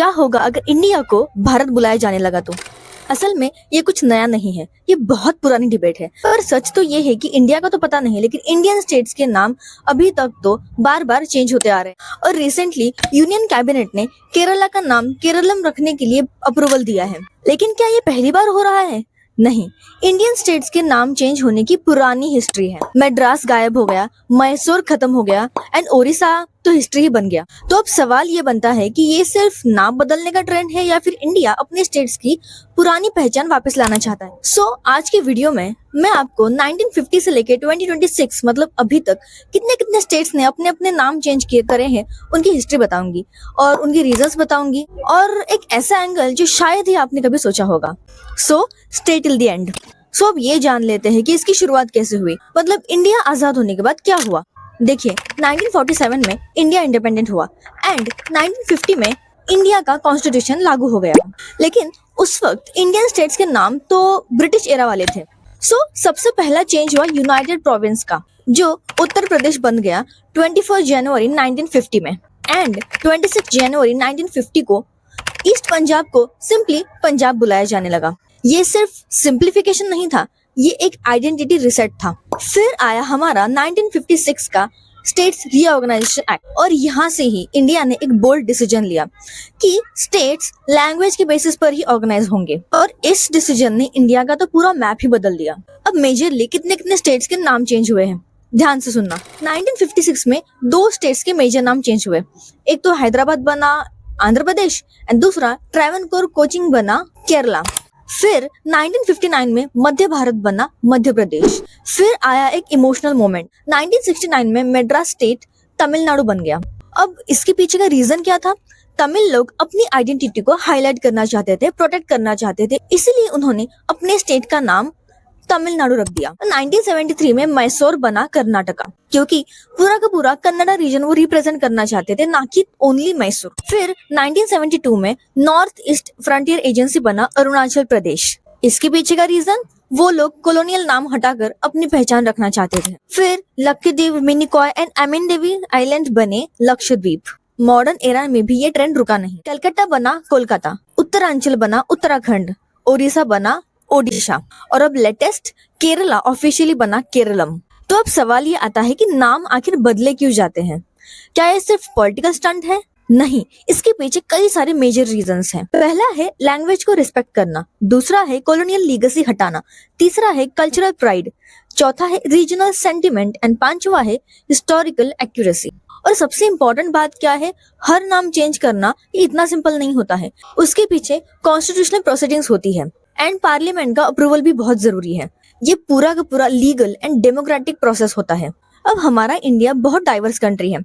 क्या होगा अगर इंडिया को भारत बुलाया जाने लगा तो? असल में ये कुछ नया नहीं है, ये बहुत पुरानी डिबेट है। पर सच तो ये है कि इंडिया का तो पता नहीं, लेकिन इंडियन स्टेट्स के नाम अभी तक तो बार बार चेंज होते आ रहे हैं। और रिसेंटली यूनियन कैबिनेट ने केरला का नाम केरलम रखने के लिए अप्रूवल दिया है। लेकिन क्या ये पहली बार हो रहा है? नहीं, इंडियन स्टेट्स के नाम चेंज होने की पुरानी हिस्ट्री है। मद्रास गायब हो गया, मैसूर खत्म हो गया एंड ओडिशा तो हिस्ट्री ही बन गया। तो अब सवाल ये बनता है कि ये सिर्फ नाम बदलने का ट्रेंड है या फिर इंडिया अपने स्टेट्स की पुरानी पहचान वापस लाना चाहता है। आज के वीडियो में मैं आपको 1950 से लेके 2026 मतलब अभी तक कितने कितने स्टेट्स ने अपने अपने नाम चेंज किए करे हैं, उनकी हिस्ट्री बताऊंगी और उनकी रीजंस बताऊंगी, और एक ऐसा एंगल जो शायद ही आपने कभी सोचा होगा। Stay till the end. अब ये जान लेते हैं कि इसकी शुरुआत कैसे हुई, मतलब इंडिया आजाद होने के बाद क्या हुआ। देखिए, 1947 में इंडिया इंडिपेंडेंट हुआ एंड 1950 में इंडिया का कॉन्स्टिट्यूशन लागू हो गया। लेकिन उस वक्त इंडियन स्टेट्स के नाम तो ब्रिटिश एरा वाले थे। सबसे पहला चेंज हुआ यूनाइटेड प्रोविंस का, जो उत्तर प्रदेश बन गया 24 जनवरी 1950 में एंड 26 जनवरी 1950 को ईस्ट पंजाब को सिंपली पंजाब बुलाया जाने लगा। ये सिर्फ सिंप्लीफिकेशन नहीं था, ये एक आइडेंटिटी रिसेट था। फिर आया हमारा 1956 का स्टेट्स रीऑर्गेनाइजेशन एक्ट, और यहाँ से ही इंडिया ने एक बोल्ड डिसीजन लिया कि स्टेट्स लैंग्वेज के बेसिस पर ही ऑर्गेनाइज होंगे, और इस डिसीजन ने इंडिया का तो पूरा मैप ही बदल दिया। अब मेजरली कितने कितने स्टेट्स के नाम चेंज हुए हैं, ध्यान से सुनना। 1956 में 2 स्टेट्स के मेजर नाम चेंज हुए। एक तो हैदराबाद बना आंध्र प्रदेश एंड दूसरा ट्रावनकोर कोचिंग बना केरला। फिर 1959 में मध्य भारत बना मध्य प्रदेश। फिर आया एक इमोशनल मोमेंट, 1969 में मद्रास स्टेट तमिलनाडु बन गया। अब इसके पीछे का रीजन क्या था? तमिल लोग अपनी आइडेंटिटी को हाईलाइट करना चाहते थे, प्रोटेक्ट करना चाहते थे, इसीलिए उन्होंने अपने स्टेट का नाम तमिलनाडु रख दिया। 1973 में मैसूर बना कर्नाटका, क्योंकि पूरा का पूरा कन्नड़ा रीजन वो रिप्रेजेंट करना चाहते थे, ना कि ओनली मैसूर। फिर 1972 में नॉर्थ ईस्ट फ्रंटियर एजेंसी बना अरुणाचल प्रदेश। इसके पीछे का रीजन, वो लोग कॉलोनियल नाम हटाकर अपनी पहचान रखना चाहते थे। फिर लक्षद्वीप, मिनिकॉय एंड अमिनदेवी आइलैंड बने लक्षद्वीप। मॉडर्न एरा में भी ये ट्रेंड रुका नहीं। कलकत्ता बना कोलकाता, उत्तरांचल बना उत्तराखंड, ओडिशा बना ओडिशा, और अब लेटेस्ट केरला ऑफिशियली बना केरलम। तो अब सवाल ये आता है कि नाम आखिर बदले क्यों जाते हैं? क्या ये सिर्फ पॉलिटिकल स्टंट है? नहीं, इसके पीछे कई सारे मेजर रीजंस हैं। पहला है लैंग्वेज को रिस्पेक्ट करना, दूसरा है कॉलोनियल लीगेसी हटाना, तीसरा है कल्चरल प्राइड, चौथा है रीजनल सेंटिमेंट एंड पांचवा है हिस्टोरिकल एक्यूरेसी। और सबसे इम्पोर्टेंट बात क्या है, हर नाम चेंज करना ये इतना सिंपल नहीं होता है, उसके पीछे कॉन्स्टिट्यूशनल प्रोसीडिंग्स होती है एंड पार्लियामेंट का अप्रूवल भी बहुत जरूरी है। ये पूरा का पूरा लीगल एंड डेमोक्रेटिक प्रोसेस होता है। अब हमारा इंडिया बहुत डाइवर्स कंट्री है।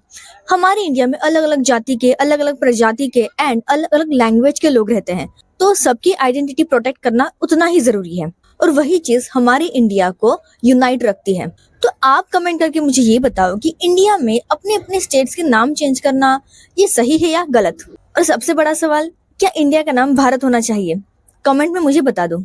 हमारे इंडिया में अलग अलग जाति के, अलग अलग प्रजाति के एंड अलग अलग लैंग्वेज के लोग रहते हैं, तो सबकी आइडेंटिटी प्रोटेक्ट करना उतना ही जरूरी है, और वही चीज हमारे इंडिया को यूनाइट रखती है। तो आप कमेंट करके मुझे ये बताओ कि इंडिया में अपने अपने स्टेट्स के नाम चेंज करना ये सही है या गलत? और सबसे बड़ा सवाल, क्या इंडिया का नाम भारत होना चाहिए? कमेंट में मुझे बता दो।